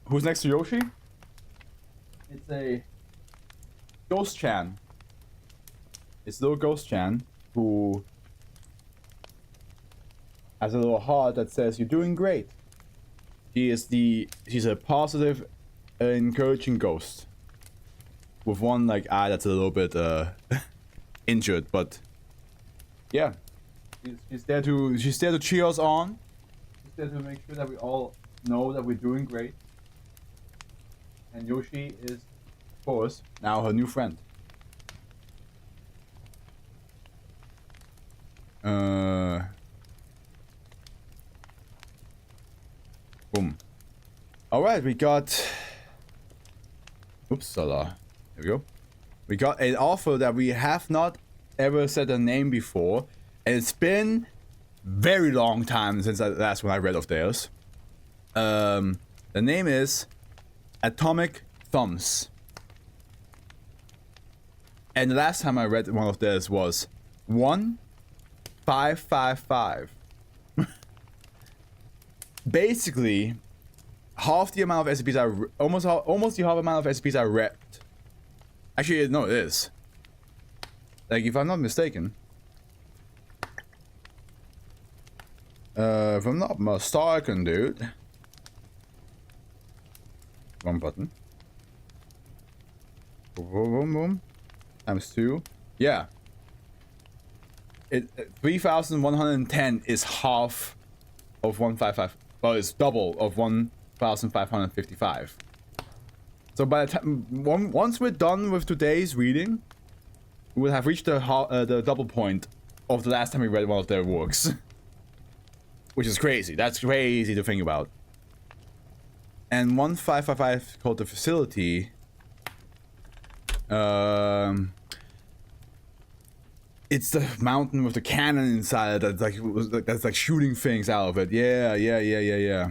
Who's next to Yoshi? It's a Ghost Chan. It's little Ghost Chan who has a little heart that says you're doing great. She's a positive, encouraging ghost. With one like eye that's a little bit injured, but yeah. She's there to cheer us on. She's there to make sure that we all know that we're doing great. And Yoshi is, of course, now her new friend. Boom. Alright, we got... Uppsala. There we go. We got an offer that we have not ever said a name before. And it's been very long time since the last one I read of theirs. The name is Atomic Thumbs. And the last time I read one of theirs was 1555. Basically, half the amount of SCPs almost the half amount of SCPs I read. Actually, no, it is. Like, if I'm not mistaken. If I'm not mistaken, dude. One button. Boom, boom, boom. Times 2. Yeah. 3,110 is half of 155. Well, it's double of 1,555. So by the time once we're done with today's reading, we will have reached the double point of the last time we read one of their works, which is crazy. That's crazy to think about. And 1555 called the facility. It's the mountain with the cannon inside it that's like shooting things out of it. Yeah.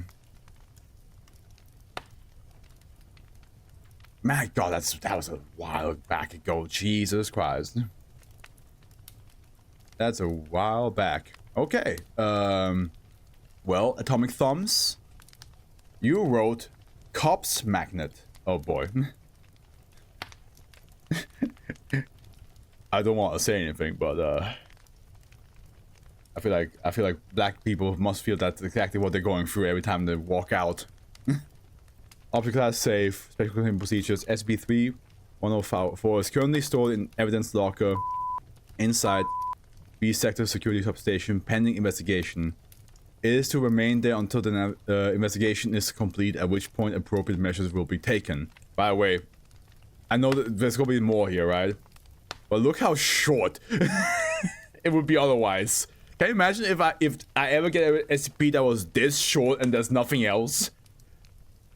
My God, that was a while back ago. Jesus Christ. That's a while back. Okay. Well, Atomic Thumbs. You wrote Cops Magnet. Oh boy. I don't want to say anything, but I feel like black people must feel that's exactly what they're going through every time they walk out. Object class safe, special containment procedures. SB3-104 is currently stored in evidence locker inside B sector security substation pending investigation. It is to remain there until the investigation is complete, at which point appropriate measures will be taken. By the way, I know that there's gonna be more here, right? But look how short it would be otherwise. Can you imagine if I ever get an SCP that was this short and there's nothing else?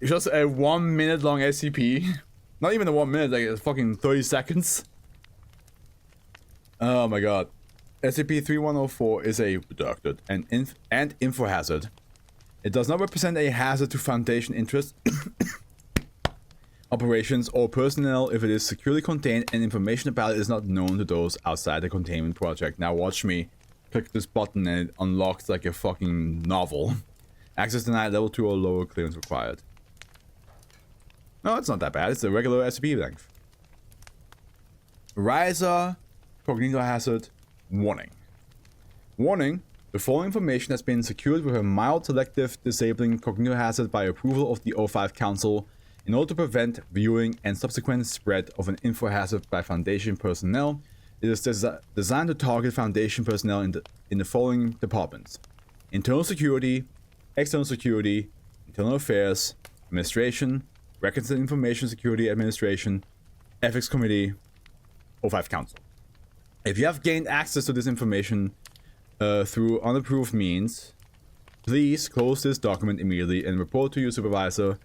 It's just a 1 minute long SCP. Not even a 1 minute, like it's fucking 30 seconds. Oh my God. SCP-3104 is a redacted and info hazard. It does not represent a hazard to Foundation interests, operations, or personnel if it is securely contained and information about it is not known to those outside the containment project. Now watch me click this button and it unlocks like a fucking novel. Access denied, level 2 or lower, clearance required. No, it's not that bad. It's a regular SCP length. Riser, Cognito Hazard, Warning. Warning, the following information has been secured with a mild selective disabling cognito hazard by approval of the O5 Council in order to prevent viewing and subsequent spread of an info hazard by Foundation personnel. It is designed to target Foundation personnel in the following departments: internal security, external security, internal affairs, administration, records and information security administration, ethics committee, O5 Council. If you have gained access to this information through unapproved means, please close this document immediately and report to your supervisor.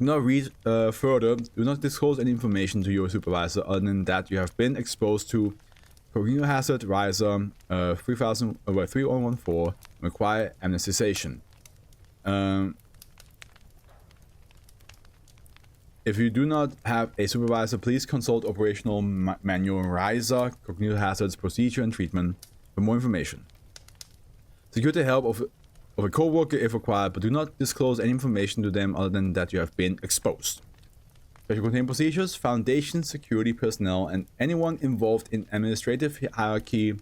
Do not read further. Do not disclose any information to your supervisor other than that you have been exposed to Cognito Hazard Riser 3114. Require amnesticization. If you do not have a supervisor, please consult Operational Manual Riser, Cognito Hazards Procedure and Treatment for more information. Secure the help of of a co-worker if required, but do not disclose any information to them other than that you have been exposed. Special containment procedures: Foundation security personnel and anyone involved in administrative hierarchy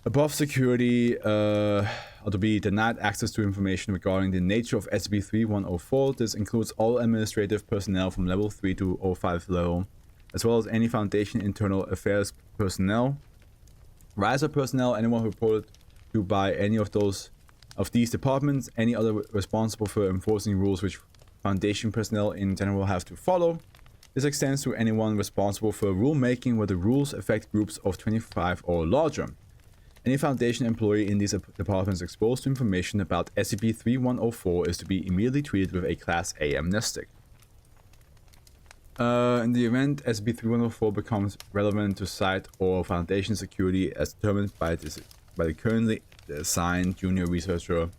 above security are to be denied access to information regarding the nature of SCP-3104. This includes all administrative personnel from level 3 to 05 level, as well as any Foundation internal affairs personnel, riser personnel, anyone reported to by any of these departments, any other responsible for enforcing rules which Foundation personnel in general have to follow. This extends to anyone responsible for rulemaking where the rules affect groups of 25 or larger. Any Foundation employee in these departments exposed to information about SCP-3104 is to be immediately treated with a Class A amnestic. In the event SCP-3104 becomes relevant to site or Foundation security as determined by the currently assigned junior researcher,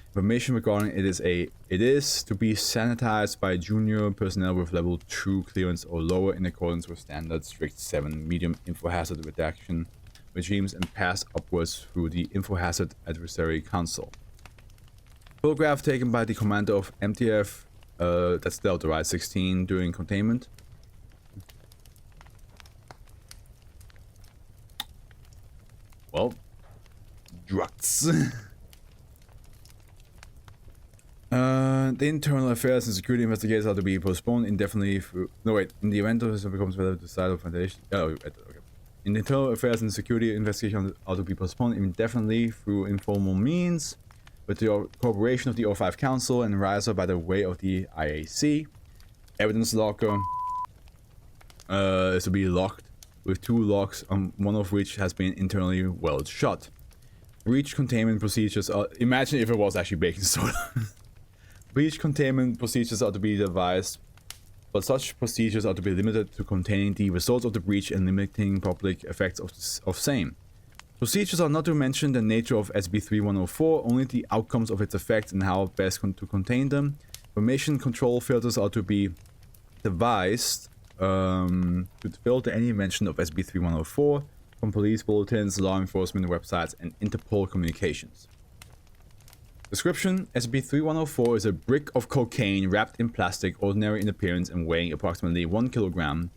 information regarding it is to be sanitized by junior personnel with level 2 clearance or lower in accordance with standard strict 7 medium info hazard reduction regimes and pass upwards through the Info Hazard Advisory Council. Photograph taken by the commander of MTF, that's Delta Ride 16, during containment. Well, drugs. The internal affairs and security investigators are to be postponed indefinitely through... No, wait. In the event of this becomes relevant to the side of Foundation... Oh, okay. In the internal affairs and security investigations are to be postponed indefinitely through informal means, with the cooperation of the O5 Council and RISA by the way of the IAC. Evidence locker is to be locked with 2 locks, one of which has been internally welded shut. Breach containment procedures are... Imagine if it was actually baking soda. Breach containment procedures are to be devised, but such procedures are to be limited to containing the results of the breach and limiting public effects of same. Procedures are not to mention the nature of SCP-3104, only the outcomes of its effects and how best to contain them. Information control filters are to be devised to filter any mention of SCP-3104 from police bulletins, law enforcement websites, and Interpol communications. Description: SCP-3104 is a brick of cocaine wrapped in plastic, ordinary in appearance and weighing approximately 1 kilogram.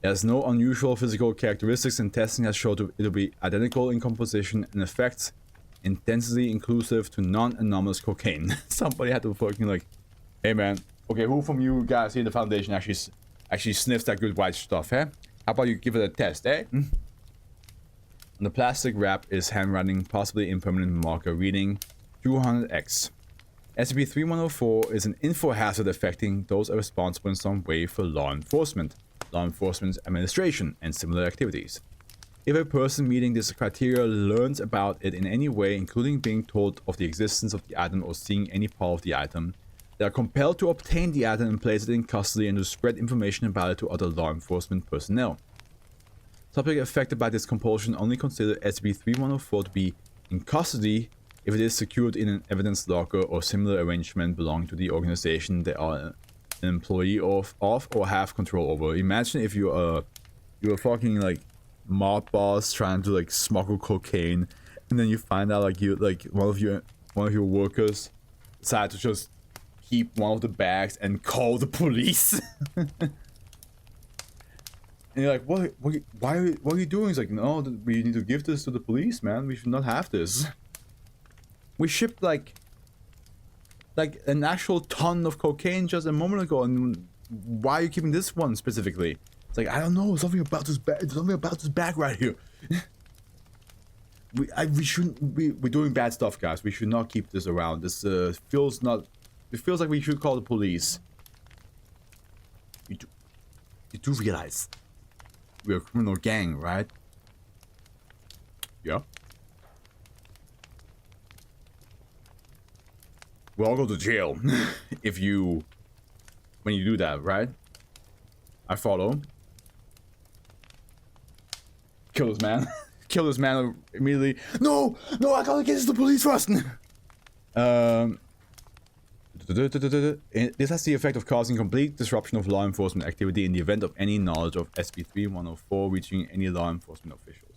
It has no unusual physical characteristics and testing has shown it to be identical in composition and effects, intensity inclusive to non-anomalous cocaine. Somebody had to fucking like, hey man, okay, who from you guys here in the Foundation actually sniffs that good white stuff, eh? How about you give it a test, eh? The plastic wrap is handwriting, possibly impermanent marker, reading 200X. SCP-3104 is an info hazard affecting those responsible in some way for law enforcement's administration, and similar activities. If a person meeting this criteria learns about it in any way, including being told of the existence of the item or seeing any part of the item, they are compelled to obtain the item and place it in custody and to spread information about it to other law enforcement personnel. Subject affected by this compulsion only consider SCP-3104 to be in custody if it is secured in an evidence locker or similar arrangement belonging to the organization they are an employee of or have control over. Imagine if you're a fucking like mob boss trying to like smuggle cocaine, and then you find out like one of your workers decide to just keep one of the bags and call the police. And you're like, what are you doing? He's like, no, we need to give this to the police, man. We should not have this. We shipped like an actual ton of cocaine just a moment ago, and why are you keeping this one specifically? It's like, I don't know, something about this bag right here. we shouldn't we're doing bad stuff, guys. We should not keep this around. This feels like we should call the police. You do realize we're a criminal gang, right? Yeah. We'll all go to jail when you do that, right? I follow. Kill this man. Kill this man immediately. No, I gotta get this to the police first. This has the effect of causing complete disruption of law enforcement activity in the event of any knowledge of SCP-3104 reaching any law enforcement officials.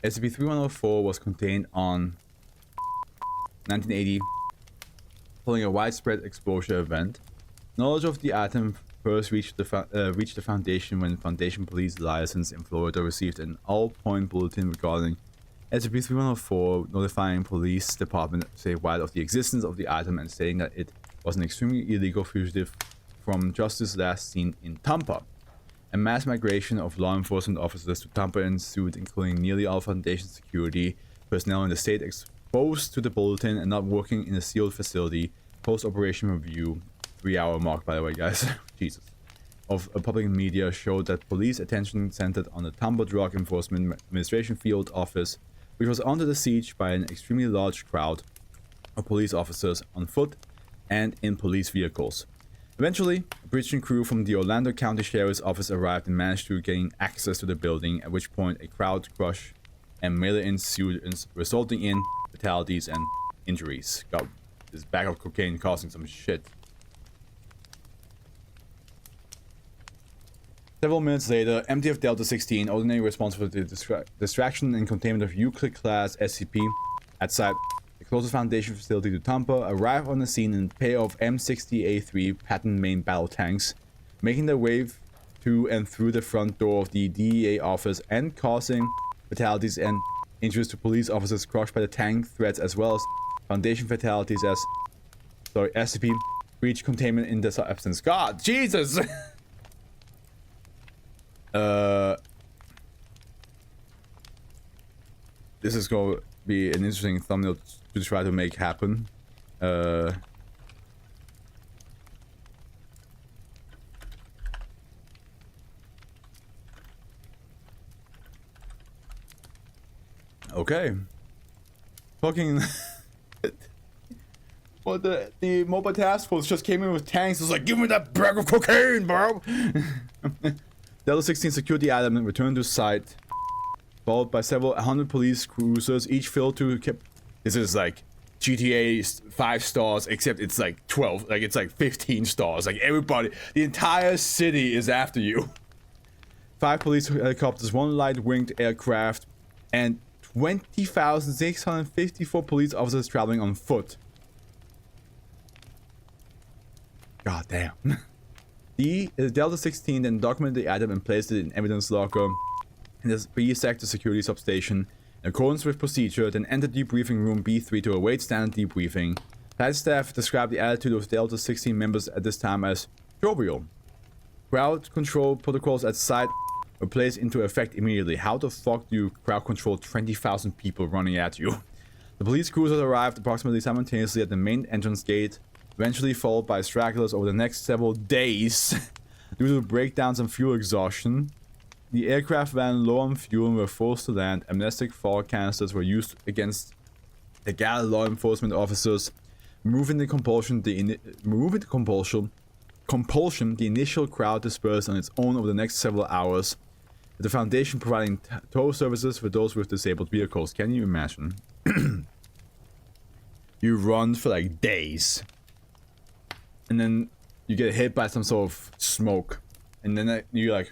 SCP-3104 was contained on 1980 following a widespread exposure event. Knowledge of the item first reached the Foundation when Foundation Police Liaisons in Florida received an all-point bulletin regarding SCP-3104, notifying police department statewide of the existence of the item and stating that it was an extremely illegal fugitive from justice last seen in Tampa. A mass migration of law enforcement officers to Tampa ensued, including nearly all Foundation security personnel in the state exposed to the bulletin and not working in a sealed facility. Post-operation review, 3-hour mark by the way, guys, Jesus, of a public media showed that police attention centered on the Tampa Drug Enforcement Administration field office, which was under the siege by an extremely large crowd of police officers on foot and in police vehicles. Eventually, a breaching crew from the Orlando County Sheriff's Office arrived and managed to gain access to the building, at which point a crowd crush and melee ensued, resulting in fatalities and injuries. God, this bag of cocaine causing some shit. Several minutes later, MTF Delta 16, ordinary responsible for the distraction and containment of Euclid-class SCP at site, the closest Foundation facility to Tampa, arrived on the scene in a pair of M60A3 Patton main battle tanks, making their way to and through the front door of the DEA office and causing fatalities and injuries to police officers crushed by the tank threats, as well as Foundation fatalities as SCP breach containment in their absence. God, Jesus! This is going to be an interesting thumbnail to try to make happen. Okay. Fucking well, the mobile task force just came in with tanks. It's like, give me that bag of cocaine, bro. Delta 16 secured the item and returned to site, followed by several 100 police cruisers, each filled to this is like GTA 5 stars, except it's like 12, like it's like 15 stars. Like everybody, the entire city is after you. 5 police helicopters, 1 light-winged aircraft, and 20,654 police officers traveling on foot. God damn. The Delta 16 then documented the item and placed it in evidence locker in the B-sector security substation in accordance with procedure, then entered debriefing room B3 to await standard debriefing. Site staff described the attitude of Delta 16 members at this time as jovial. Crowd control protocols at site were placed into effect immediately. How the fuck do you crowd control 20,000 people running at you? The police cruisers arrived approximately simultaneously at the main entrance gate, eventually followed by stragglers over the next several days due to breakdowns and fuel exhaustion. The aircraft ran low on fuel and were forced to land. Amnestic fog canisters were used against the Gala law enforcement officers, removing the compulsion. The initial crowd dispersed on its own over the next several hours, with the Foundation providing tow services for those with disabled vehicles. Can you imagine? You run for like days, and then you get hit by some sort of smoke, and then you're like,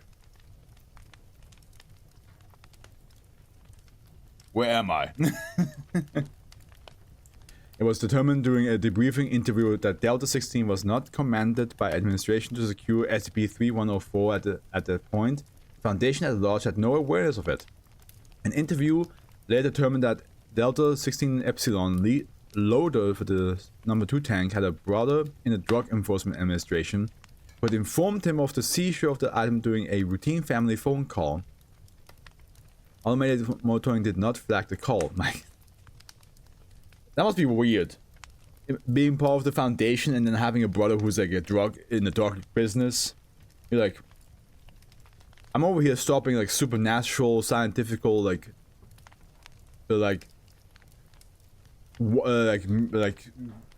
where am I? It was determined during a debriefing interview that Delta 16 was not commanded by administration to secure SCP-3104 at that point. The Foundation at large had no awareness of it. An interview later determined that Delta 16 Epsilon loader for the number 2 tank had a brother in the Drug Enforcement Administration, but informed him of the seizure of the item during a routine family phone call. Automated monitoring did not flag the call. That must be weird. Being part of the Foundation and then having a brother who's like in the drug business. You're like, I'm over here stopping like supernatural, scientifical, like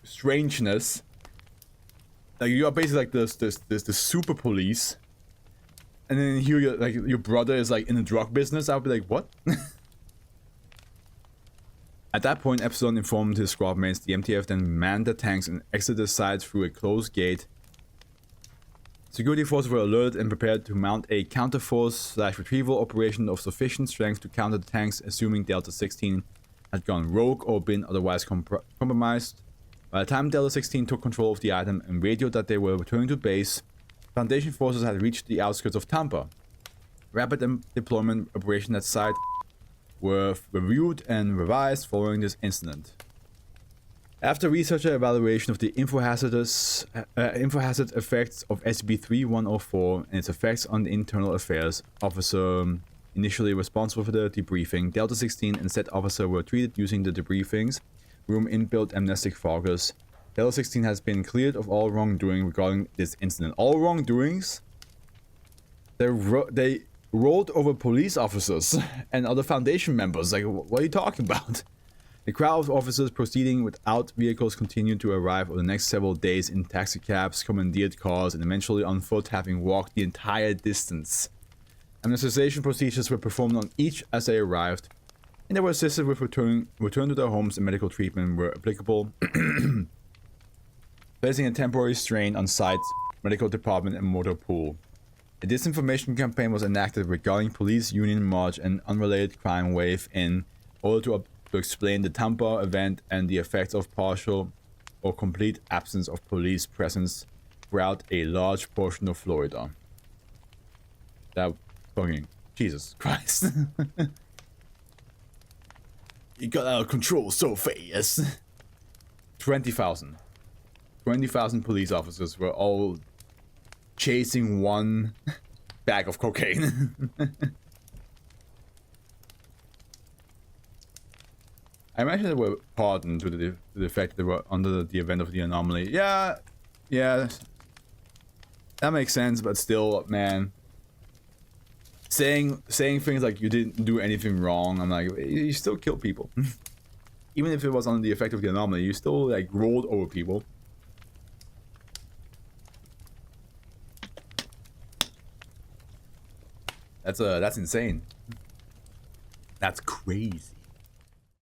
strangeness. Like you are basically like this super police. And then here, your brother is like in the drug business. I'll be like, what? At that point, Epsilon informed his squad mates. The MTF then manned the tanks and exited the site through a closed gate. Security forces were alerted and prepared to mount a counterforce/retrieval operation of sufficient strength to counter the tanks, assuming Delta 16 had gone rogue or been otherwise compromised. By the time Delta 16 took control of the item and radioed that they were returning to base, Foundation forces had reached the outskirts of Tampa. Rapid deployment operations at site were reviewed and revised following this incident. After researcher evaluation of the info-hazard effects of SCP-3104 and its effects on the internal affairs officer initially responsible for the debriefing, Delta 16 and said officer were treated using the debriefings room inbuilt amnestic foggers. Delta 16 has been cleared of all wrongdoing regarding this incident. All wrongdoings? They rolled over police officers and other Foundation members. Like, what are you talking about? The crowd of officers proceeding without vehicles continued to arrive over the next several days in taxicabs, commandeered cars, and eventually on foot, having walked the entire distance. Amnesticization procedures were performed on each as they arrived, and they were assisted with return to their homes and medical treatment where applicable, placing a temporary strain on site's medical department and motor pool. A disinformation campaign was enacted regarding police union march and unrelated crime wave in order to explain the Tampa event and the effects of partial or complete absence of police presence throughout a large portion of Florida. That fucking Jesus Christ. It got out of control so fast. 20,000 police officers were all chasing one bag of cocaine. I imagine they were pardoned to the fact that they were under the event of the anomaly. Yeah, that makes sense, but still, man, saying things like you didn't do anything wrong, I'm like, you still killed people. Even if it was under the effect of the anomaly, you still like rolled over people. That's insane. That's crazy.